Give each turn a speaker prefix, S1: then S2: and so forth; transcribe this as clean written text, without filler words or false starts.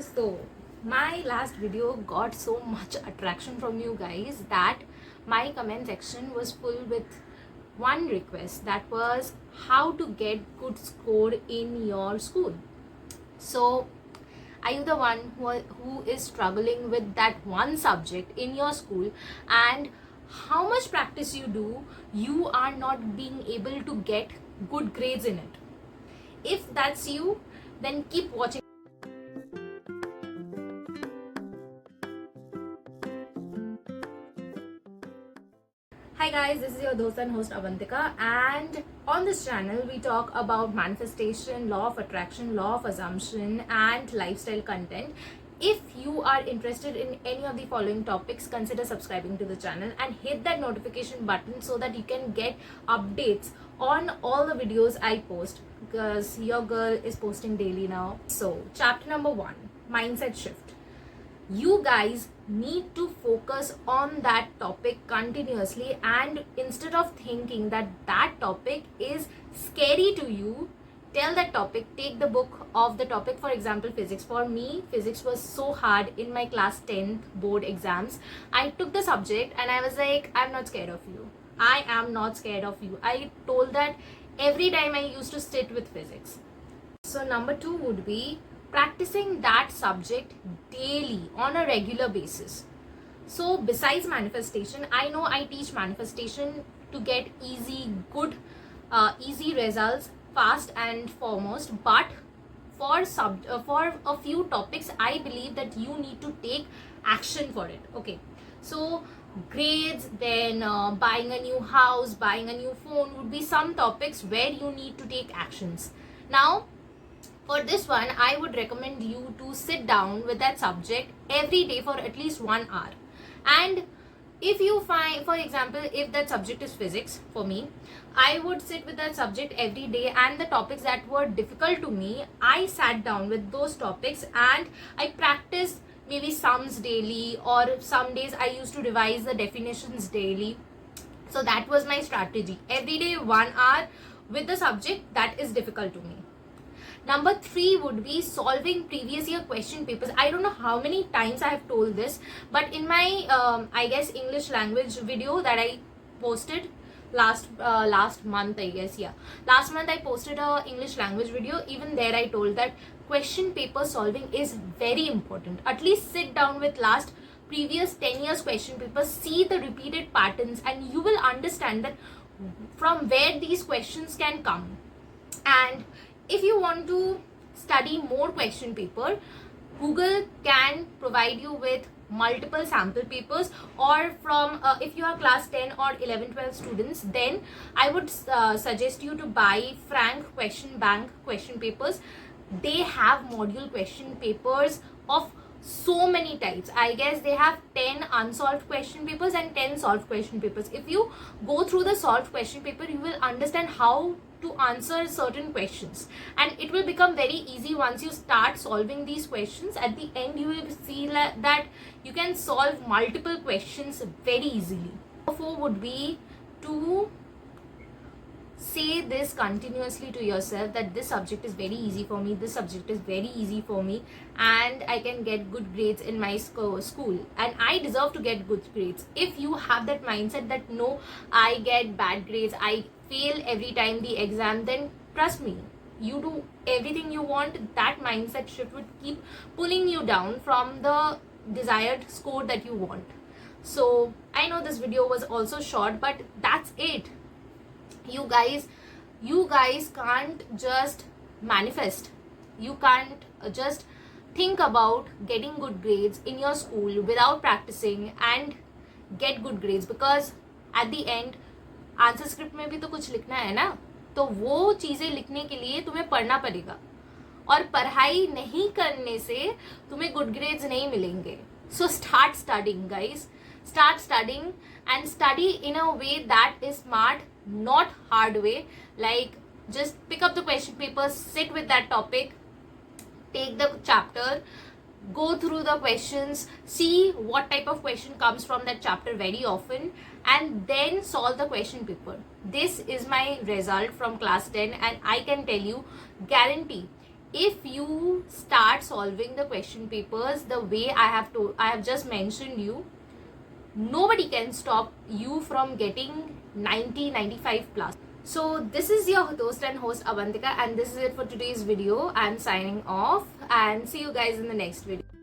S1: So, my last video got so much attraction from you guys that my comment section was full with one request, that was how to get good score in your school. So, are you the one who is struggling with that one subject in your school, and how much practice you do, you are not being able to get good grades in it? If that's you, then keep watching. Hi guys, this is your host and host Avantika, and on this channel we talk about manifestation, law of attraction, law of assumption, and lifestyle content. If you are interested in any of the following topics, consider subscribing to the channel and hit that notification button so that you can get updates on all the videos I post, because your girl is posting daily now. So, chapter number 1, mindset shift. You guys need to focus on that topic continuously, and instead of thinking that that topic is scary to you, tell that topic, take the book of the topic. For example, physics. For me, physics was so hard in my class 10th board exams. I took the subject and I was like, I'm not scared of you. I am not scared of you. I told that every time I used to sit with physics. So number 2 would be practicing that subject daily on a regular basis. So besides manifestation, I know I teach manifestation to get easy results fast and foremost, but for a few topics I believe that you need to take action for it. Okay, so grades, then buying a new house, buying a new phone would be some topics where you need to take actions. Now for this one, I would recommend you to sit down with that subject every day for at least 1 hour. And if you find, for example, if that subject is physics, for me, I would sit with that subject every day, and the topics that were difficult to me, I sat down with those topics and I practiced maybe sums daily, or some days I used to revise the definitions daily. So that was my strategy. Every day 1 hour with the subject that is difficult to me. Number 3 would be solving previous year question papers. I don't know how many times I have told this, but in my I guess English language video that I posted last month, I guess, yeah, last month I posted a English language video. Even there I told that question paper solving is very important. At least sit down with previous 10 years question papers, see the repeated patterns, and you will understand that from where these questions can come. And if you want to study more question paper, Google can provide you with multiple sample papers, or from if you are class 10 or 11 12 students, then I would suggest you to buy Frank Question Bank question papers. They have module question papers of so many types. I guess they have 10 unsolved question papers and 10 solved question papers. If you go through the solved question paper, you will understand how to answer certain questions, and it will become very easy once you start solving these questions. At the end, you will see that you can solve multiple questions very easily. Number 4 would be to say this continuously to yourself, that this subject is very easy for me, this subject is very easy for me, and I can get good grades in my school, and I deserve to get good grades. If you have that mindset that no, I get bad grades, I fail every time the exam, then trust me, you do everything you want, that mindset shift would keep pulling you down from the desired score that you want. So I know this video was also short, but that's it. You guys can't just manifest. You can't just think about getting good grades in your school without practicing and get good grades, because at the end answer script में भी तो कुछ लिखना है ना, तो वो चीजें लिखने के लिए तुम्हें पढ़ना पड़ेगा, और पढ़ाई नहीं करने से तुम्हें गुड ग्रेड्स नहीं मिलेंगे. So start studying guys, start studying, and study in a way that is smart, not hard way. Like, just pick up the question papers, sit with that topic, take the chapter, go through the questions, see what type of question comes from that chapter very often, and then solve the question paper. This is my result from class 10, and I can tell you, guarantee, if you start solving the question papers the way I have just mentioned you, nobody can stop you from getting 90-95 plus. So this is your host Avantika, and this is it for today's video. I'm signing off and see you guys in the next video.